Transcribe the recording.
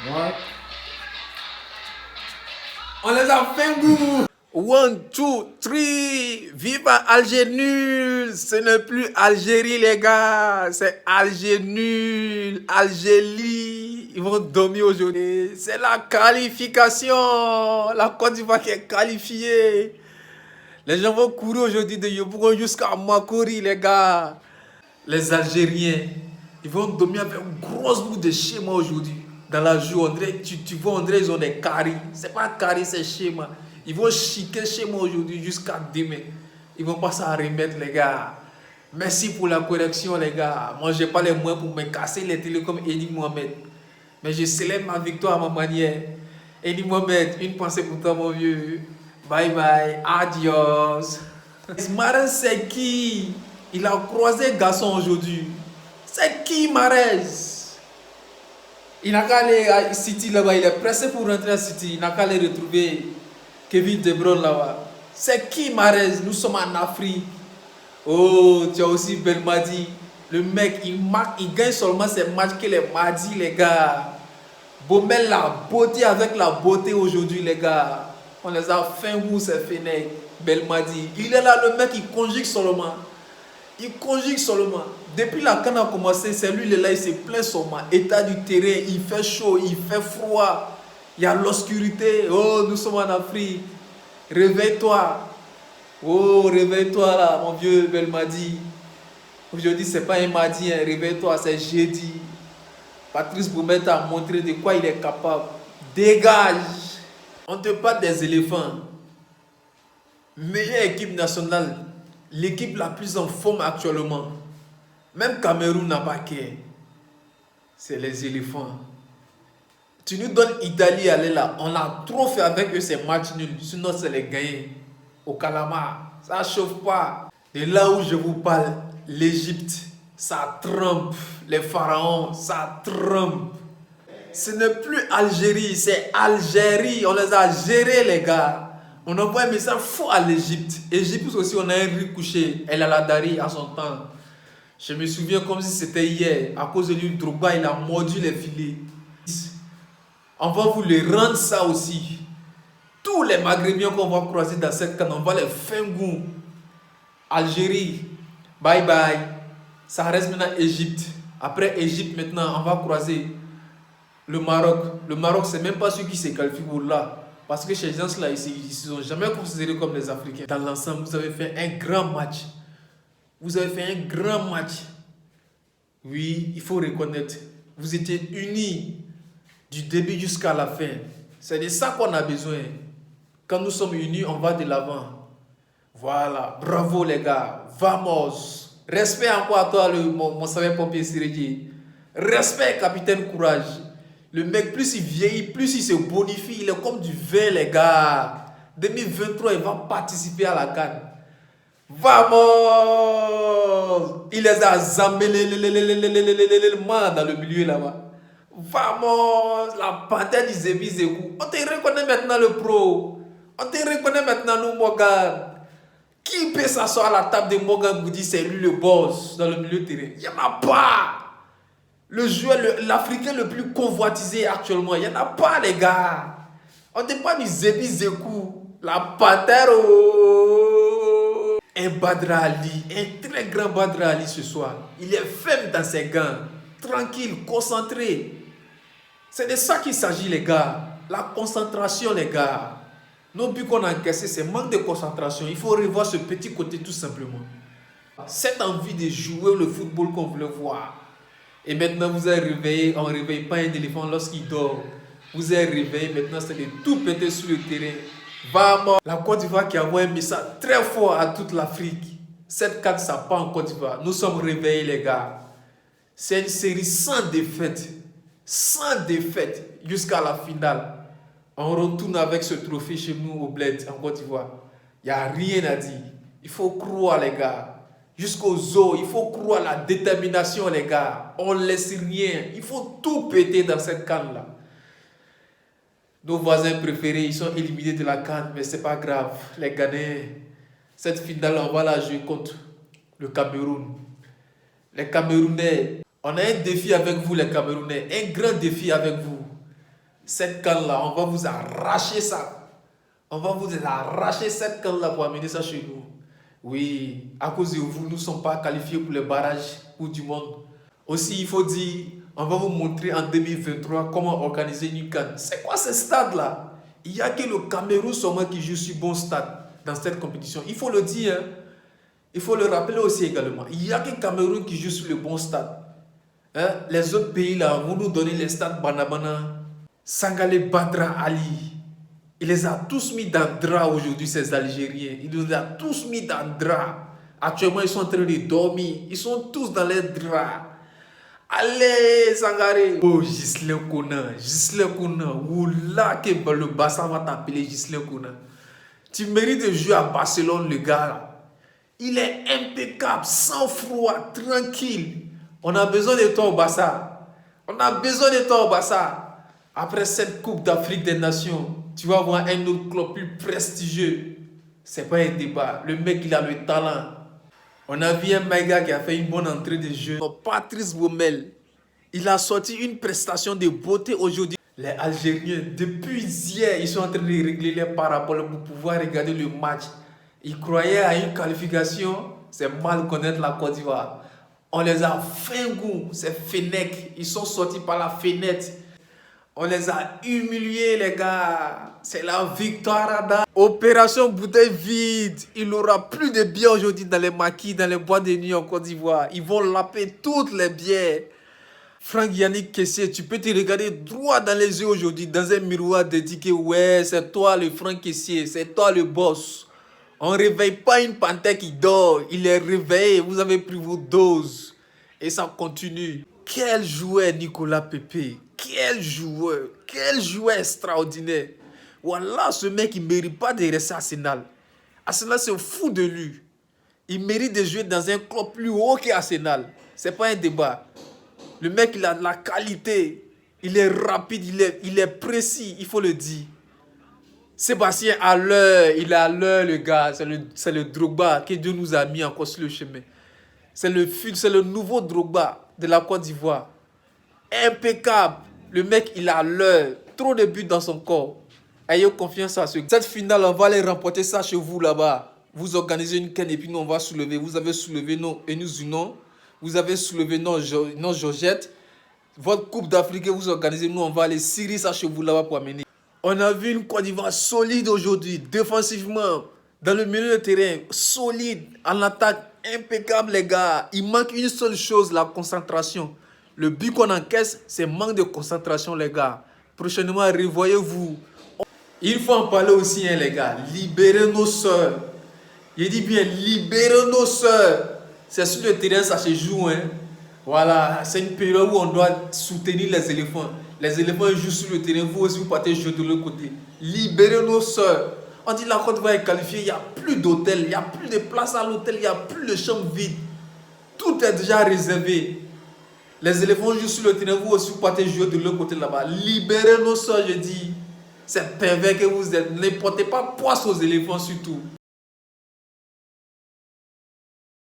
What? On les a fait goût. One, two, three. Vive Alger nul. Ce n'est plus Algérie, les gars. C'est Alger nul. Algérie. Ils vont dormir aujourd'hui. C'est la qualification. La Côte d'Ivoire qui est qualifiée. Les gens vont courir aujourd'hui de Yopougon jusqu'à Makori, les gars. Les Algériens, ils vont dormir avec une grosse boule de schéma aujourd'hui. Dans la joue, tu vois, on dirait ils ont des caries. C'est pas caries, c'est schéma. Ils vont chiquer schéma aujourd'hui jusqu'à demain. Ils vont pas s'en remettre, les gars. Merci pour la correction, les gars. Moi, j'ai pas les moyens pour me casser les télés comme Eddie Mohamed. Mais je célèbre ma victoire à ma manière. Eddie Mohamed, une pensée pour toi, mon vieux. Bye bye, adios. Marais, c'est qui? Il a croisé garçon aujourd'hui. C'est qui Marais? Il n'a qu'à aller à City là-bas. Il est pressé pour rentrer à City. Il n'a qu'à aller retrouver Kevin De Bruyne là-bas. C'est qui Marais? Nous sommes en Afrique. Oh, tu as aussi Belmadi. Le mec, il gagne seulement ses matchs que les mardis, les gars. Baumel, la beauté avec la beauté aujourd'hui, les gars. On les a fait où ces Fenech, Belmadi. Il est là, le mec, il conjugue seulement. Il conjugue seulement. Depuis la canne a commencé, c'est lui, il est là, il se plaint seulement. État du terrain, il fait chaud, il fait froid. Il y a l'obscurité. Oh, nous sommes en Afrique. Réveille-toi. Oh, réveille-toi là, mon vieux Belmadi. Aujourd'hui, c'est pas un mardi, hein. Réveille-toi, c'est jeudi. Patrice Boumet a montré de quoi il est capable. Dégage. On te parle des éléphants. Meilleure équipe nationale. L'équipe la plus en forme actuellement. Même Cameroun n'a pas qu'un. C'est les éléphants. Tu nous donnes Italie, elle est là. On a trop fait avec eux ces matchs nuls. Sinon, c'est les gagner. Au Calamar. Ça ne chauffe pas. Et là où je vous parle, l'Égypte, ça trempe. Les pharaons, ça trempe. Ce n'est plus Algérie, c'est Algérie. On les a gérés, les gars. On envoie un message fou à l'Égypte. Égypte aussi, on a un riz couché. Elle a la Dari à son temps. Je me souviens comme si c'était hier. À cause de lui, Drogba, il a mordu les filets. On va vous les rendre ça aussi. Tous les Maghrébiens qu'on va croiser dans cette canne, on va les faire goût. Algérie, bye bye. Ça reste maintenant Égypte. Après Égypte, maintenant, on va croiser le Maroc. Le Maroc, c'est même pas ceux qui se qualifient pour là. Parce que ces gens-là, ils ne sont jamais considérés comme les Africains. Dans l'ensemble, vous avez fait un grand match. Vous avez fait un grand match. Oui, il faut reconnaître. Vous étiez unis du début jusqu'à la fin. C'est de ça qu'on a besoin. Quand nous sommes unis, on va de l'avant. Voilà. Bravo les gars. Vamos. Respect encore à toi, mon savant-pompier Sirédi. Respect, capitaine Courage. Le mec, plus il vieillit, plus il se bonifie. Il est comme du vin, les gars. 2023, il va participer à la CAN. Vamos! Il les a zambés dans le milieu là-bas. Vamos! La panthère du Zébi Zékou. On te reconnaît maintenant le pro. On te reconnaît maintenant nous, Morgan. Qui peut s'asseoir à la table de Morgan Goudi, c'est lui le boss dans le milieu de terrain? Il n'y en a pas! Le joueur, l'Africain le plus convoitisé actuellement, il n'y en a pas, les gars. On ne pas du Zébi Zékou. La panthère. Oh. Un Badra Ali, un très grand Badra Ali ce soir. Il est ferme dans ses gants. Tranquille, concentré. C'est de ça qu'il s'agit, les gars. La concentration, les gars. Nos buts qu'on a encaissés, c'est manque de concentration. Il faut revoir ce petit côté tout simplement. Cette envie de jouer le football qu'on voulait voir. Et maintenant, vous êtes réveillé. On ne réveille pas un éléphant lorsqu'il dort. Vous êtes réveillé. Maintenant, c'est de tout péter sur le terrain. Vamos. La Côte d'Ivoire qui envoie un message très fort à toute l'Afrique. Cette carte, ça part en Côte d'Ivoire. Nous sommes réveillés, les gars. C'est une série sans défaite. Sans défaite jusqu'à la finale. On retourne avec ce trophée chez nous au Bled, en Côte d'Ivoire. Il n'y a rien à dire. Il faut croire, les gars. Jusqu'aux os, il faut croire à la détermination, les gars. On ne laisse rien. Il faut tout péter dans cette canne-là. Nos voisins préférés, ils sont éliminés de la canne, mais ce n'est pas grave. Les Ghanéens, cette finale, on va la jouer contre le Cameroun. Les Camerounais, on a un défi avec vous, les Camerounais. Un grand défi avec vous. Cette canne-là, on va vous arracher ça. On va vous arracher cette canne-là pour amener ça chez nous. Oui, à cause de vous, nous ne sommes pas qualifiés pour les barrages Coupe du Monde. Aussi, il faut dire, on va vous montrer en 2023 comment organiser une canne. C'est quoi ce stade-là? Il n'y a que le Cameroun seulement qui joue sur bon stade dans cette compétition. Il faut le dire, hein? Il faut le rappeler aussi également. Il n'y a que le Cameroun qui joue sur le bon stade. Hein? Les autres pays là vont nous donner les stades Banabana, Sangale Badra Ali. Il les a tous mis dans le drap aujourd'hui, ces Algériens. Il les a tous mis dans le drap. Actuellement, ils sont en train de dormir. Ils sont tous dans les draps. Allez, Sangaré. Oh, Ghislain Kona. Ghislain Kona. Oula, que le Barça va t'appeler Ghislain Kona. Tu mérites de jouer à Barcelone, le gars là. Il est impeccable, sans froid, tranquille. On a besoin de toi au Barça. On a besoin de toi au Barça. Après cette Coupe d'Afrique des Nations, tu vas voir un autre club plus prestigieux. C'est pas un débat. Le mec, il a le talent. On a vu un Maïga qui a fait une bonne entrée de jeu. Patrice Baumel, il a sorti une prestation de beauté aujourd'hui. Les Algériens, depuis hier, ils sont en train de régler les paraboles pour pouvoir regarder le match. Ils croyaient à une qualification, c'est mal connaître la Côte d'Ivoire. On les a fait un goût, c'est Fennec. Ils sont sortis par la fenêtre. On les a humiliés, les gars. C'est la victoire. Opération bouteille vide. Il n'y aura plus de bières aujourd'hui dans les maquis, dans les boîtes de nuit en Côte d'Ivoire. Ils vont laper toutes les bières. Franck Yannick Kessié, tu peux te regarder droit dans les yeux aujourd'hui, dans un miroir dédié. Ouais, c'est toi le Franck Kessié, c'est toi le boss. On ne réveille pas une panthère qui dort. Il est réveillé, vous avez pris vos doses. Et ça continue. Quel joueur Nicolas Pepe. Quel joueur extraordinaire. Voilà, ce mec, il ne mérite pas de rester à Arsenal. Arsenal, c'est fou de lui. Il mérite de jouer dans un club plus haut qu'Arsenal. Ce n'est pas un débat. Le mec, il a de la qualité. Il est rapide, il est précis, il faut le dire. Sébastien Haller, il est à l'heure, le gars. C'est le Drogba que Dieu nous a mis encore sur le chemin. C'est le nouveau Drogba de la Côte d'Ivoire. Impeccable. Le mec, il a l'heure. Trop de buts dans son corps. Ayez confiance à ce gars. Cette finale, on va aller remporter ça chez vous là-bas. Vous organisez une canne et puis nous, on va soulever. Vous avez soulevé non et nous unons. Vous avez soulevé non Georgette. Votre Coupe d'Afrique, vous organisez. Nous, on va aller cirer ça chez vous là-bas pour amener. On a vu une Côte d'Ivoire solide aujourd'hui. Défensivement, dans le milieu de terrain, solide. En attaque, impeccable les gars. Il manque une seule chose, la concentration. Le but qu'on encaisse, c'est manque de concentration, les gars. Prochainement, revoyez-vous. Il faut en parler aussi, hein, les gars. Libérez nos sœurs. Je dis bien, libérez nos sœurs. C'est sur le terrain, ça se joue. Hein. Voilà, c'est une période où on doit soutenir les éléphants. Les éléphants jouent sur le terrain. Vous aussi, vous partez jouer de l'autre côté. Libérez nos sœurs. On dit la Côte d'Ivoire est qualifiée. Il n'y a plus d'hôtel. Il n'y a plus de place à l'hôtel. Il n'y a plus de chambres vides. Tout est déjà réservé. Les éléphants jouent sur le terrain, vous aussi vous partez jouer de l'autre côté là-bas. Libérez nos soeurs, je dis. C'est pervers que vous êtes. Ne portez pas poisse aux éléphants surtout.